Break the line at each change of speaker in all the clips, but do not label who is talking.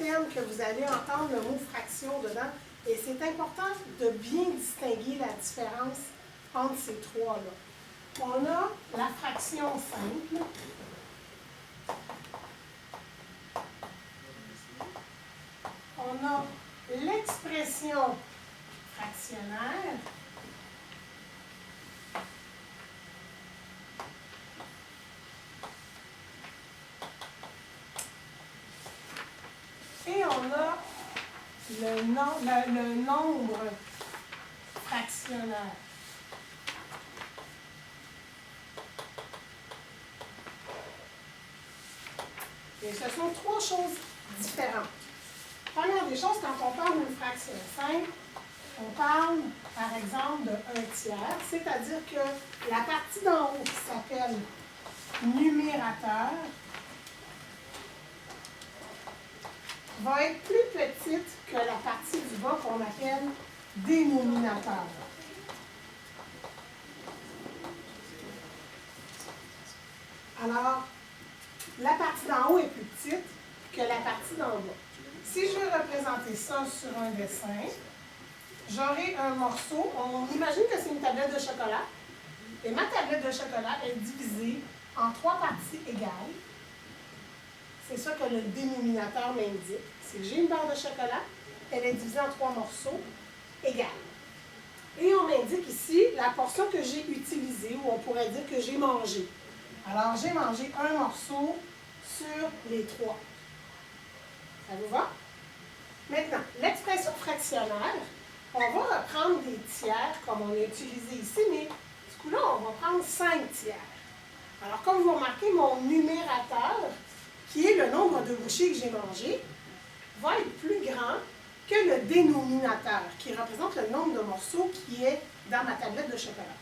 terme que vous allez entendre le mot fraction dedans. Et c'est important de bien distinguer la différence entre ces trois-là. On a la fraction simple. On a l'expression fractionnaire. Et on a le nombre fractionnaire. Et ce sont trois choses différentes. Première des choses, quand on parle d'une fraction simple, on parle, par exemple, de 1/3, c'est-à-dire que la partie d'en haut qui s'appelle numérateur va être plus petite que la partie du bas qu'on appelle dénominateur. Alors, la partie d'en haut est plus petite que la partie d'en bas. Si je veux représenter ça sur un dessin, j'aurai un morceau, on imagine que c'est une tablette de chocolat, et ma tablette de chocolat est divisée en 3 parties égales. C'est ça que le dénominateur m'indique. C'est que j'ai une barre de chocolat, elle est divisée en 3 morceaux égales. Et on m'indique ici la portion que j'ai utilisée, ou on pourrait dire que j'ai mangé. Alors, j'ai mangé un morceau sur les 3. Ça vous va? Maintenant, l'expression fractionnaire, on va reprendre des tiers comme on a utilisé ici, mais du coup là, on va prendre 5 tiers. Alors, comme vous remarquez, mon numérateur, qui est le nombre de bouchées que j'ai mangé, va être plus grand que le dénominateur, qui représente le nombre de morceaux qui est dans ma tablette de chocolat.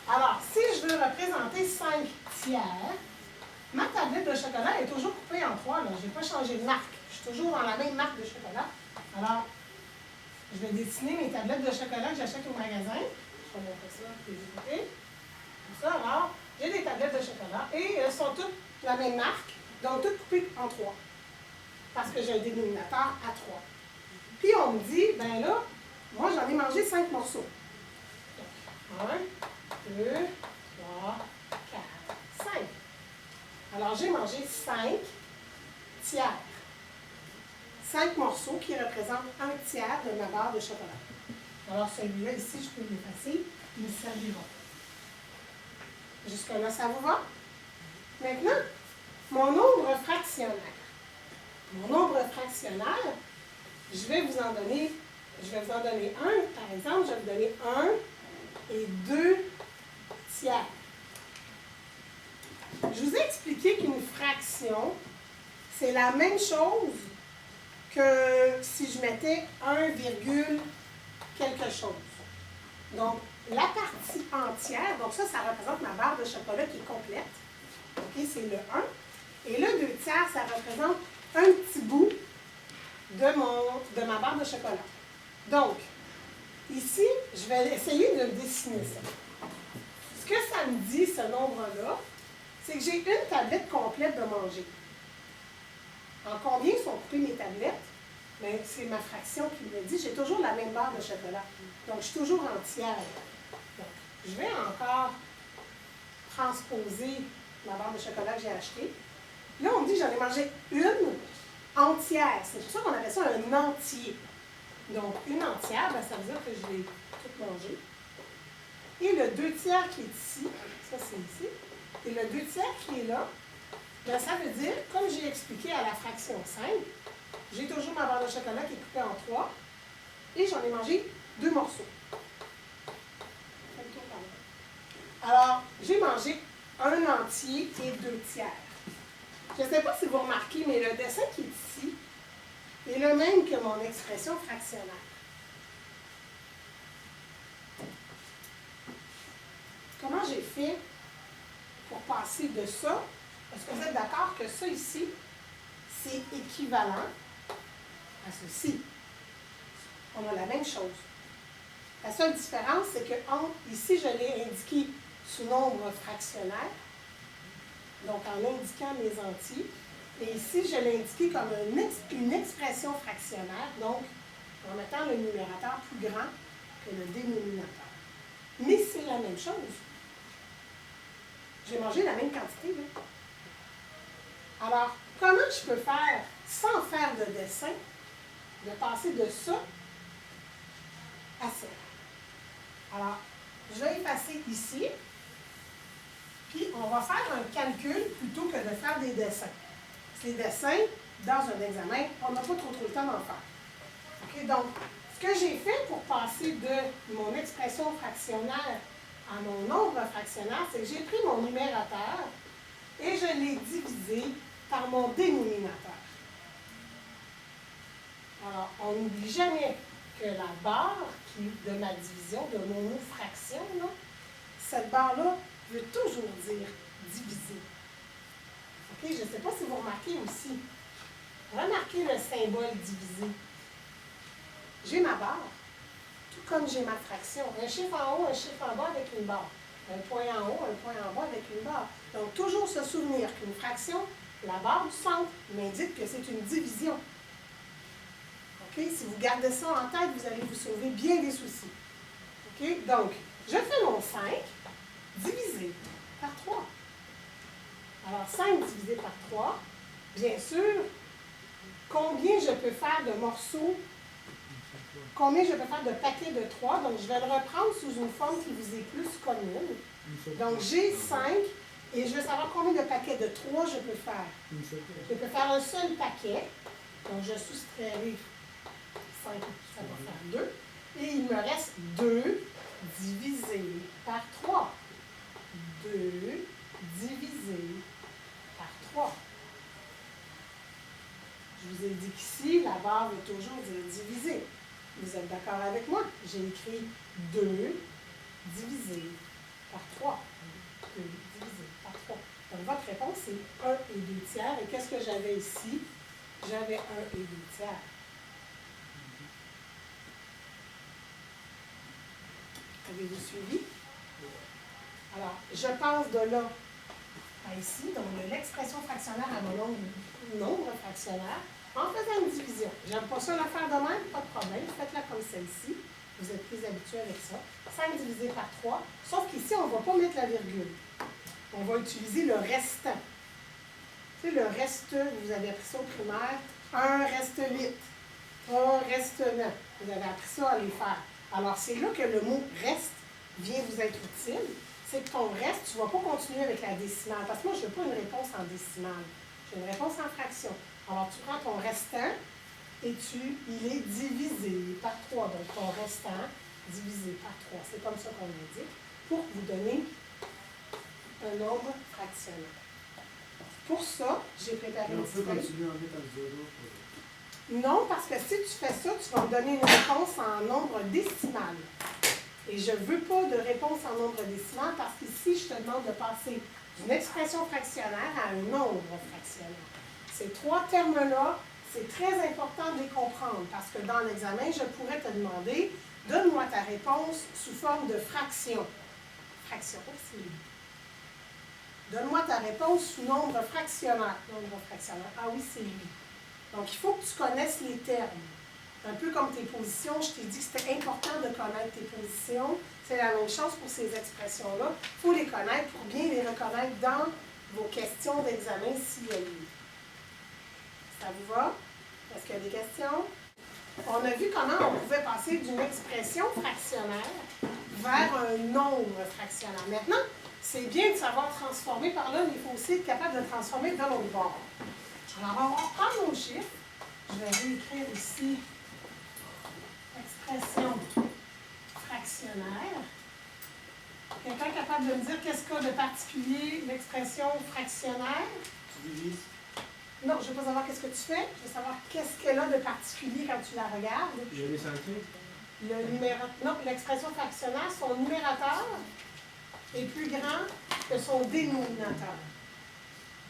Alors, si je veux représenter 5 tiers, ma tablette de chocolat est toujours coupée en 3. Je n'ai pas changé de marque. Je suis toujours dans la même marque de chocolat. Alors, je vais dessiner mes tablettes de chocolat que j'achète au magasin. Je vais montrer ça des deux côtés. Comme ça, alors, j'ai des tablettes de chocolat et elles sont toutes la même marque, donc toutes coupées en 3. Parce que j'ai un dénominateur à 3. Puis on me dit, ben là, moi j'en ai mangé 5 morceaux. Donc, 1, 2, 3, 4, 5. Alors j'ai mangé 5 tiers. 5 morceaux qui représentent un tiers de ma barre de chocolat. Alors celui-là ici, je peux l'effacer, il me servira. Jusque-là, ça vous va? Maintenant, mon nombre fractionnaire. Mon nombre fractionnaire, je vais vous en donner un. Par exemple, je vais vous donner 1 et 2 tiers. Je vous ai expliqué qu'une fraction, c'est la même chose que si je mettais 1, quelque chose. Donc, la partie entière, donc ça représente ma barre de chocolat qui est complète. OK, c'est le 1. Et le 2 tiers, ça représente un petit bout de ma barre de chocolat. Donc, ici, je vais essayer de dessiner ça. Ce que ça me dit, ce nombre-là, c'est que j'ai une tablette complète de manger. En combien sont coupées mes tablettes? Bien, c'est ma fraction qui me dit. J'ai toujours la même barre de chocolat. Donc, je suis toujours en tiers. Donc, je vais encore transposer ma barre de chocolat que j'ai achetée. Là, on me dit que j'en ai mangé une entière. C'est pour ça qu'on appelle ça un entier. Donc, une entière, bien, ça veut dire que je l'ai toute mangée. Et le 2 tiers qui est ici, ça c'est ici, et le 2 tiers qui est là, bien, ça veut dire, comme j'ai expliqué à la fraction 5, j'ai toujours ma barre de chocolat qui est coupée en 3, et j'en ai mangé 2 morceaux. Alors, j'ai mangé un entier et 2 tiers. Je ne sais pas si vous remarquez, mais le dessin qui est ici est le même que mon expression fractionnaire. Comment j'ai fait pour passer de ça? Est-ce que vous êtes d'accord que ça ici, c'est équivalent à ceci? On a la même chose. La seule différence, c'est que ici, je l'ai indiqué sous nombre fractionnaire, donc en indiquant mes entiers, Et ici, je l'ai indiqué comme une expression fractionnaire, donc en mettant le numérateur plus grand que le dénominateur. Mais c'est la même chose. J'ai mangé la même quantité, là. Alors, comment je peux faire, sans faire de dessin, de passer de ça à ça? Alors, je vais effacer ici, puis on va faire un calcul plutôt que de faire des dessins. Ces dessins, dans un examen, on n'a pas trop le temps d'en faire. OK? Donc, ce que j'ai fait pour passer de mon expression fractionnaire à mon nombre fractionnaire, c'est que j'ai pris mon numérateur et je l'ai divisé par mon dénominateur. Alors, on n'oublie jamais que la barre de ma division, de mon mot fraction, là, cette barre-là veut toujours dire diviser. OK? Je ne sais pas si vous remarquez aussi. Remarquez le symbole divisé. J'ai ma barre, tout comme j'ai ma fraction. Un chiffre en haut, un chiffre en bas avec une barre. Un point en haut, un point en bas avec une barre. Donc, toujours se souvenir qu'une fraction, la barre du centre m'indique que c'est une division. OK? Si vous gardez ça en tête, vous allez vous sauver bien des soucis. OK? Donc, je fais mon 5 divisé par 3. Alors, 5 divisé par 3, bien sûr, combien je peux faire de morceaux, combien je peux faire de paquets de 3. Donc, je vais le reprendre sous une forme qui vous est plus commune. Donc, j'ai 5 et je veux savoir combien de paquets de 3 je peux faire. Je peux faire un seul paquet. Donc, je soustrairai 5, ça va faire 2. Et il me reste 2 divisé par 3. 2 divisé par 3. Je vous ai dit qu'ici, la barre veut toujours dire diviser. Vous êtes d'accord avec moi? J'ai écrit 2 divisé par 3. 2 divisé par 3. Donc, votre réponse, c'est 1 et 2 tiers. Et qu'est-ce que j'avais ici? J'avais 1 et 2 tiers. Avez-vous suivi? Alors, je passe de là à ici, donc de l'expression fractionnaire à mon nombre fractionnaire, en faisant une division. J'aime pas ça la faire de même, pas de problème, faites-la comme celle-ci. Vous êtes plus habitués avec ça. 5 divisé par 3, sauf qu'ici, on ne va pas mettre la virgule. On va utiliser le restant. Tu sais, le reste, vous avez appris ça au primaire, 1 reste 8, 3 reste 9. Vous avez appris ça à les faire. Alors, c'est là que le mot reste vient vous être utile. C'est que ton reste, tu ne vas pas continuer avec la décimale. Parce que moi, je ne veux pas une réponse en décimale. J'ai une réponse en fraction. Alors, tu prends ton restant et il est divisé par 3. Donc, ton restant divisé par 3. C'est comme ça qu'on l'indique pour vous donner un nombre fractionnaire. Pour ça, j'ai préparé une petite feuille. Non, parce que si tu fais ça, tu vas me donner une réponse en nombre décimal. Et je ne veux pas de réponse en nombre décimal parce qu'ici, je te demande de passer d'une expression fractionnaire à un nombre fractionnaire. Ces 3 termes-là, c'est très important de les comprendre parce que dans l'examen, je pourrais te demander, donne-moi ta réponse sous forme de fraction. Fraction, c'est lui. Donne-moi ta réponse sous nombre fractionnaire. Nombre fractionnaire. Ah oui, c'est lui. Donc, il faut que tu connaisses les termes. Un peu comme tes positions, je t'ai dit que c'était important de connaître tes positions. C'est la même chose pour ces expressions-là. Il faut les connaître pour bien les reconnaître dans vos questions d'examen s'il y a lieu. Ça vous va? Est-ce qu'il y a des questions? On a vu comment on pouvait passer d'une expression fractionnaire vers un nombre fractionnaire. Maintenant, c'est bien de savoir transformer par là, mais il faut aussi être capable de transformer de l'autre bord. Alors, on va reprendre nos chiffres. Je vais réécrire ici expression fractionnaire. Quelqu'un capable de me dire qu'est-ce qu'a de particulier l'expression fractionnaire?
Tu divises.
Non, je ne veux pas savoir qu'est-ce que tu fais. Je veux savoir qu'est-ce qu'elle a de particulier quand tu la regardes.
Je vais les centrer.
Non, l'expression fractionnaire, son numérateur est plus grand que son dénominateur.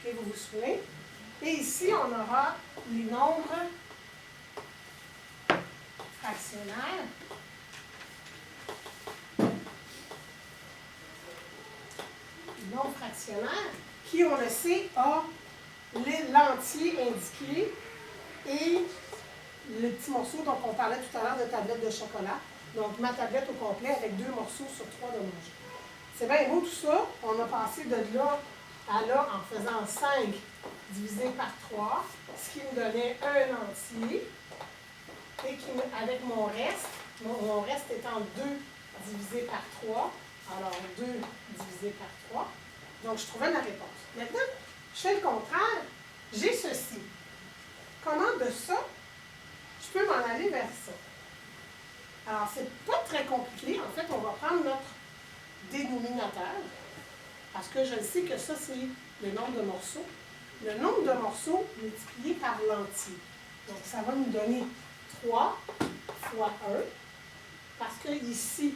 OK, vous vous souvenez? Et ici, on aura les nombres fractionnaires. Les nombres fractionnaires qui, on le sait, a l'entier indiqué et le petit morceau dont on parlait tout à l'heure de tablette de chocolat. Donc, ma tablette au complet avec 2 morceaux sur 3 de manger. C'est bien beau tout ça. On a passé de là à là en faisant 5 divisé par 3, ce qui me donnait un entier. Et qui, avec mon reste étant 2 divisé par 3, alors 2 divisé par 3. Donc, je trouvais ma réponse. Maintenant, je fais le contraire. J'ai ceci. Comment de ça, je peux m'en aller vers ça? Alors, c'est pas très compliqué. En fait, on va prendre notre dénominateur, parce que je sais que ça, c'est le nombre de morceaux. Le nombre de morceaux multiplié par l'entier. Donc, ça va nous donner 3 fois 1, parce que ici,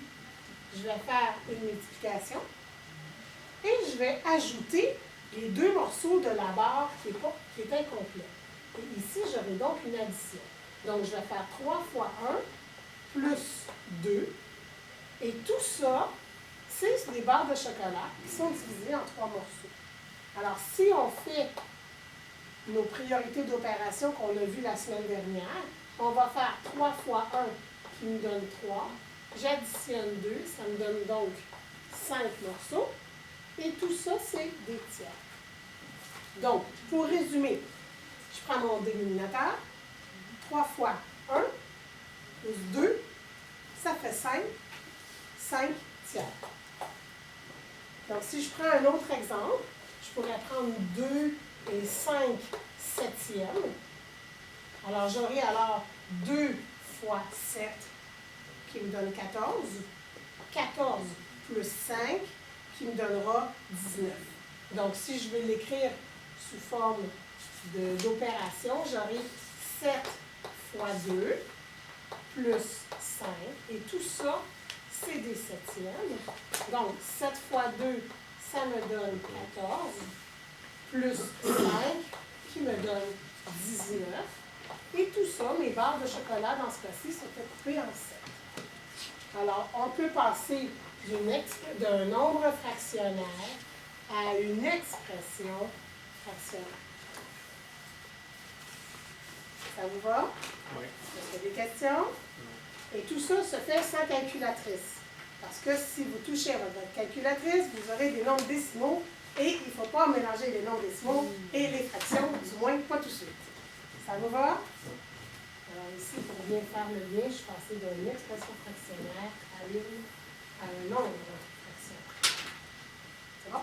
je vais faire une multiplication, et je vais ajouter les 2 morceaux de la barre qui est incomplet. Et ici, j'aurai donc une addition. Donc, je vais faire 3 fois 1 plus 2, et tout ça, c'est des barres de chocolat qui sont divisées en 3 morceaux. Alors, si on fait nos priorités d'opération qu'on a vues la semaine dernière, on va faire 3 fois 1 qui nous donne 3. J'additionne 2, ça me donne donc 5 morceaux. Et tout ça, c'est des tiers. Donc, pour résumer, je prends mon dénominateur. 3 fois 1 plus 2, ça fait 5. 5 tiers. Donc, si je prends un autre exemple, je pourrais prendre 2 et 5 septièmes. Alors, j'aurai alors 2 fois 7 qui me donne 14. 14 plus 5 qui me donnera 19. Donc, si je veux l'écrire sous forme d'opération, j'aurai 7 fois 2 plus 5. Et tout ça, c'est des septièmes. Donc, 7 fois 2, ça me donne 14. Plus 5 qui me donne 19. Et tout ça, mes barres de chocolat, dans ce cas-ci, sont coupées en 7. Alors, on peut passer d'un nombre fractionnaire à une expression fractionnaire. Ça vous va?
Oui.
Est-ce qu'il y a des questions? Et tout ça se fait sans calculatrice. Parce que si vous touchez à votre calculatrice, vous aurez des nombres décimaux et il ne faut pas mélanger les nombres décimaux et les fractions, du moins pas tout de suite. Ça vous va? Alors ici, pour bien faire le lien, je suis passée d'une expression fractionnaire à un nombre fractionnaire. C'est bon?